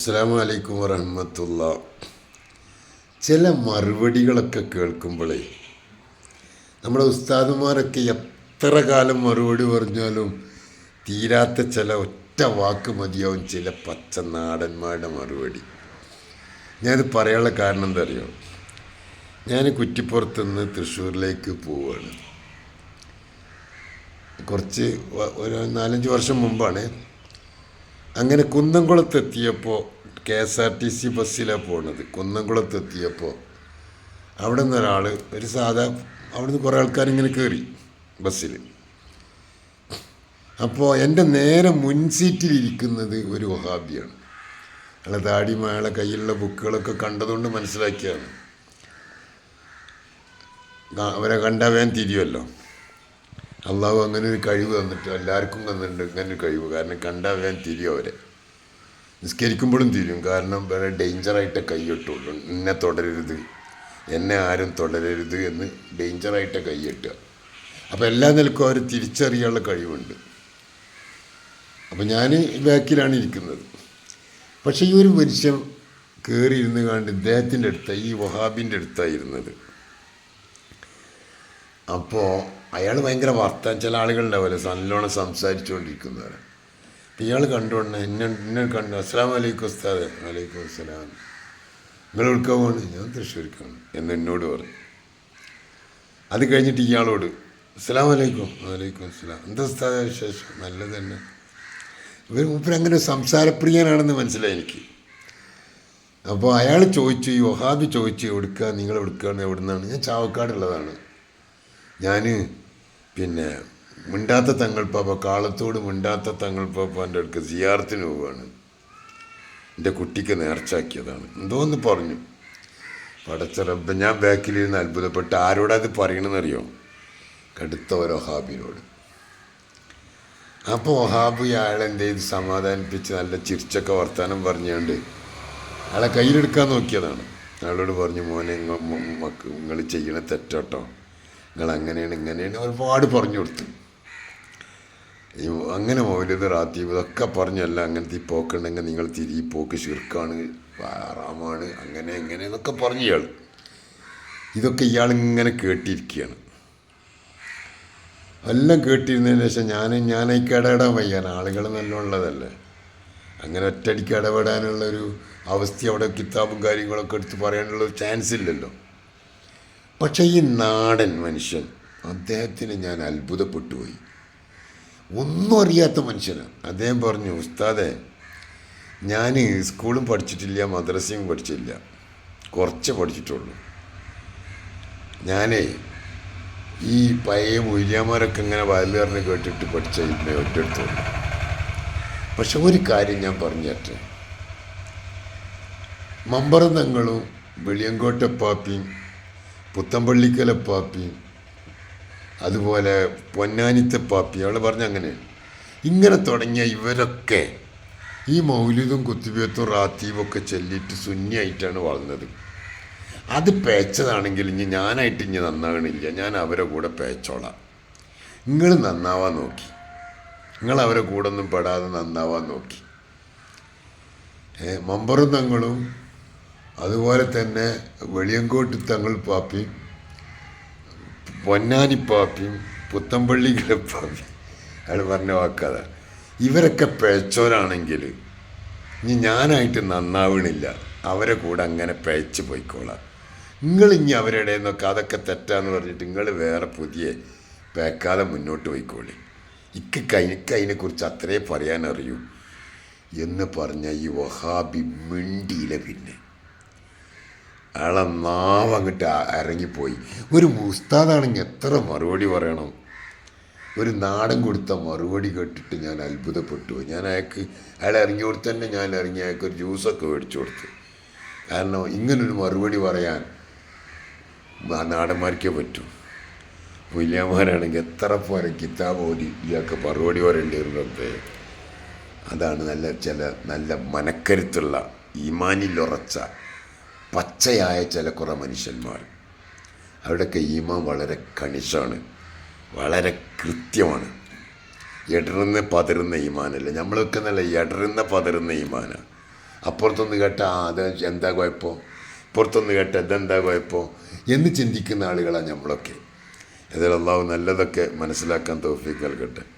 അസ്സലാമു അലൈക്കും വറഹ്മത്തുള്ള. ചില മറുപടികളൊക്കെ കേൾക്കുമ്പോഴേ നമ്മുടെ ഉസ്താദുമാരൊക്കെ എത്ര കാലം മറുപടി പറഞ്ഞാലും തീരാത്ത ചില ഒറ്റ വാക്ക് മതിയാവും ചില പച്ച നാടന്മാരുടെ മറുപടി. ഞാനത് പറയാനുള്ള കാരണം എന്താ അറിയോ? ഞാൻ കുറ്റിപ്പുറത്ത് നിന്ന് തൃശ്ശൂരിലേക്ക് പോവുകയാണ്. കുറച്ച് ഒരു 4-5 വർഷം മുമ്പാണ്. അങ്ങനെ കുന്നംകുളത്തെത്തിയപ്പോൾ KSRTC ബസ്സിലാണ് പോകുന്നത്. കുന്നംകുളത്തെത്തിയപ്പോൾ അവിടെ നിന്നൊരാൾ ഒരു അവിടെ നിന്ന് കുറേ ആൾക്കാരിങ്ങനെ കയറി ബസ്സിൽ. അപ്പോൾ എൻ്റെ നേരെ മുൻ സീറ്റിലിരിക്കുന്നത് ഒരു വഹാബിയാണ്. അയാളെ താടിയും അയാളെ കയ്യിലുള്ള ബുക്കുകളൊക്കെ കണ്ടതുകൊണ്ട് മനസ്സിലാക്കിയാണ്. അവരെ കണ്ടാൽ വേഗം തിരിയുമല്ലോ. അള്ളാഹു അങ്ങനെ ഒരു കഴിവ് തന്നിട്ട് എല്ലാവർക്കും തന്നിട്ടുണ്ട് ഇങ്ങനെ ഒരു കഴിവ്. കാരണം കണ്ടാൽ വേഗം തിരിയും. അവരെ നിസ്കരിക്കുമ്പോഴും തിരിയും. കാരണം വേറെ ഡേഞ്ചറായിട്ടേ കൈയിട്ടുള്ളൂ. എന്നെ തുടരരുത്, എന്നെ ആരും തുടരരുത് എന്ന് ഡേഞ്ചറായിട്ടേ കൈയിട്ടുക. അപ്പോൾ എല്ലാ നിലക്കും അവർ തിരിച്ചറിയാനുള്ള കഴിവുണ്ട്. അപ്പോൾ ഞാൻ ബാക്കിലാണ് ഇരിക്കുന്നത്. പക്ഷേ ഈ ഒരു മനുഷ്യൻ കയറിയിരുന്ന് കണ്ട് ഇദ്ദേഹത്തിൻ്റെ അടുത്താണ്, ഈ വഹാബിൻ്റെ അടുത്താണ് ഇരുന്നത്. അപ്പോൾ അയാൾ ഭയങ്കര വർത്താനം. ചില ആളുകളുണ്ടാവില്ല നല്ലോണം സംസാരിച്ചുകൊണ്ടിരിക്കുന്നവരെ. അപ്പം ഇയാൾ കണ്ടുകൊണ്ട് എന്നെ കണ്ടു. അസ്സലാമു അലൈക്കും ഉസ്താദ്. വലൈക്കും അസ്സലാം. നിങ്ങൾ എവിടുക്കാൻ പോകണം? ഞാൻ തൃശ്ശൂർക്കാണ് എന്ന് എന്നോട് പറഞ്ഞു. അത് കഴിഞ്ഞിട്ട് ഇയാളോട് അസ്സലാമു അലൈക്കും. വലൈക്കും അസ്സലാം. എന്താ ഉസ്താദ് വിശേഷം? നല്ലത് തന്നെ. മൂപ്പരങ്ങനെ സംസാരപ്രിയനാണെന്ന് മനസ്സിലായി എനിക്ക്. അപ്പോൾ അയാൾ ചോദിച്ചു, ഈ വഹാബി ചോദിച്ചു, എവിടുക്കുക, നിങ്ങൾ എവിടുക്കാണ്, എവിടുന്നാണ്? ഞാൻ ചാവക്കാടുള്ളതാണ്. ഞാൻ മിണ്ടാത്ത തങ്ങൾപ്പാപ്പ, കാളത്തോട് മിണ്ടാത്ത തങ്ങൾപ്പാപ്പാൻ്റെ അടുക്ക് സിയാറത്തിന് പോവുകയാണ്. എൻ്റെ കുട്ടിക്ക് നേർച്ചാക്കിയതാണ് എന്തോന്ന് പറഞ്ഞു. പടച്ച റബ്ബേ, ഞാൻ ബാക്കിലിരുന്ന് അത്ഭുതപ്പെട്ട്. ആരോടത് പറയണമെന്നറിയോ? കടുത്ത ഒരു വഹാബിനോട്. അപ്പോൾ വഹാബ് അയാളെന്ത് ചെയ്ത് സമാധാനിപ്പിച്ച് നല്ല ചിരിച്ചൊക്കെ വർത്താനം പറഞ്ഞുകൊണ്ട് അയാളെ കയ്യിലെടുക്കാൻ നോക്കിയതാണ്. അയാളോട് പറഞ്ഞു, മോനെ നിങ്ങൾ ചെയ്യണ തെറ്റോട്ടോ, നിങ്ങൾ അങ്ങനെയാണ് ഇങ്ങനെയാണ് ഒരുപാട് പറഞ്ഞു കൊടുത്തു. അങ്ങനെ മൗലിദ് റാത്തീബ് ഇതൊക്കെ പറഞ്ഞല്ല. അങ്ങനത്തെ ഈ പോക്കുണ്ടെങ്കിൽ നിങ്ങൾ ഈ പോക്ക് ശിർക്കാണ്, ഹറാമാണ്, അങ്ങനെ എങ്ങനെ എന്നൊക്കെ പറഞ്ഞു ഇയാൾ. ഇതൊക്കെ ഇയാളിങ്ങനെ കേട്ടിരിക്കുകയാണ്. എല്ലാം കേട്ടിരുന്നതിന് ശേഷം ഞാനേക്ക് ഇടപെടാൻ വയ്യാൻ. ആളുകൾ നല്ലോണുള്ളതല്ലേ, അങ്ങനെ ഒറ്റയടിക്ക് ഇടപെടാനുള്ളൊരു അവസ്ഥ അവിടെ കിതാബും കാര്യങ്ങളൊക്കെ എടുത്ത് പറയാനുള്ളൊരു ചാൻസ് ഇല്ലല്ലോ. പക്ഷേ ഈ നാടൻ മനുഷ്യൻ, അദ്ദേഹത്തിന് ഞാൻ അത്ഭുതപ്പെട്ടു പോയി. ഒന്നും അറിയാത്ത മനുഷ്യനാണ്. അദ്ദേഹം പറഞ്ഞു, ഉസ്താദെ, ഞാൻ സ്കൂളും പഠിച്ചിട്ടില്ല, മദ്രസയും പഠിച്ചില്ല, കുറച്ച് പഠിച്ചിട്ടുള്ളൂ. ഞാനേ ഈ പഴയ മൊയ്ലിയാമാരൊക്കെ ഇങ്ങനെ വയലുകാരനെ കേട്ടിട്ട് പഠിച്ച ഒറ്റെടുത്തുള്ളൂ. പക്ഷെ ഒരു കാര്യം ഞാൻ പറഞ്ഞേറ്റെ, മമ്പറം തങ്ങളും വെളിയങ്കോട്ടപ്പാപ്പിയും പുത്തമ്പള്ളിക്കലപ്പാപ്പിയും അതുപോലെ പൊന്നാനിത്തപ്പാപ്പി, അവൾ പറഞ്ഞ അങ്ങനെ ഇങ്ങനെ തുടങ്ങിയ ഇവരൊക്കെ ഈ മൗലിദും കുത്തുബിയത്തും റാത്തീബും ഒക്കെ ചൊല്ലിയിട്ട് സുന്നിയായിട്ടാണ് വളർന്നത്. അത് പേച്ചതാണെങ്കിൽ ഞാനായിട്ട് നന്നാകണില്ല, ഞാൻ അവരെ കൂടെ പേച്ചോളാം. നിങ്ങൾ നന്നാവാൻ നോക്കി, നിങ്ങൾ അവരെ കൂടെ ഒന്നും പെടാതെ നന്നാവാൻ നോക്കി. മമ്പറും തങ്ങളും അതുപോലെ തന്നെ വെളിയങ്കോട്ട് തങ്ങൾ പാപ്പിയും പൊന്നാനിപ്പാപ്പിയും പുത്തമ്പള്ളിക്കലപ്പാപ്പിയും അയാൾ പറഞ്ഞ വാക്കത. ഇവരൊക്കെ പേച്ചോരാണെങ്കിൽ ഞാനായിട്ട് നന്നാവണില്ല, അവരെ കൂടെ അങ്ങനെ പേച്ച് പോയിക്കോളാം. നിങ്ങൾ അവരുടെ നിന്നൊക്കെ അതൊക്കെ തെറ്റാന്ന് പറഞ്ഞിട്ട് നിങ്ങൾ വേറെ പുതിയ പേക്കാതെ മുന്നോട്ട് പോയിക്കോളി. എനിക്ക് അതിനെക്കുറിച്ച് അത്രേ പറയാനറിയൂ എന്ന് പറഞ്ഞ ഈ വഹാബി മിണ്ടിയില്ല. പിന്നെ അയാളെ നാവ് അങ്ങോട്ട് ഇറങ്ങിപ്പോയി. ഒരു ഉസ്താദാണെങ്കിൽ എത്ര മറുപടി പറയണം. ഒരു നാടൻ കൊടുത്ത മറുപടി കേട്ടിട്ട് ഞാൻ അത്ഭുതപ്പെട്ടു. ഞാൻ അയാൾ ഇറങ്ങി കൊടുത്ത് തന്നെ ഞാൻ ഇറങ്ങി അയാൾക്കൊരു ജ്യൂസൊക്കെ മേടിച്ചു കൊടുത്തു. കാരണം ഇങ്ങനൊരു മറുപടി പറയാൻ നാടന്മാർക്കേ പറ്റൂ. മൊയ്ലിയാമാരാണെങ്കിൽ എത്ര പോലെ കിതാബ് ഓതി ഇയാൾക്ക് മറുപടി പറയേണ്ടി വരുന്നേ. അതാണ് നല്ല മനക്കരുത്തുള്ള, ഈമാനിലുറച്ച പച്ചയായ കുറേ മനുഷ്യന്മാർ. അവരുടെയൊക്കെ ഈമാൻ വളരെ കണിശാണ്, വളരെ കൃത്യമാണ്. ഇടറുന്ന പതറുന്ന ഈമാനല്ല. നമ്മളൊക്കെ നല്ല ഇടറുന്ന പതറുന്ന ഈമാനാണ്. അപ്പുറത്തൊന്ന് കേട്ട അത് എന്താ കുഴപ്പം, പുറത്തൊന്ന് കേട്ട ഇതെന്താ കുഴപ്പം എന്ന് ചിന്തിക്കുന്ന ആളുകളാണ് നമ്മളൊക്കെ. അതിൽ അള്ളാഹു നല്ലതൊക്കെ മനസ്സിലാക്കാൻ തൗഫീഖ് നൽകട്ടെ.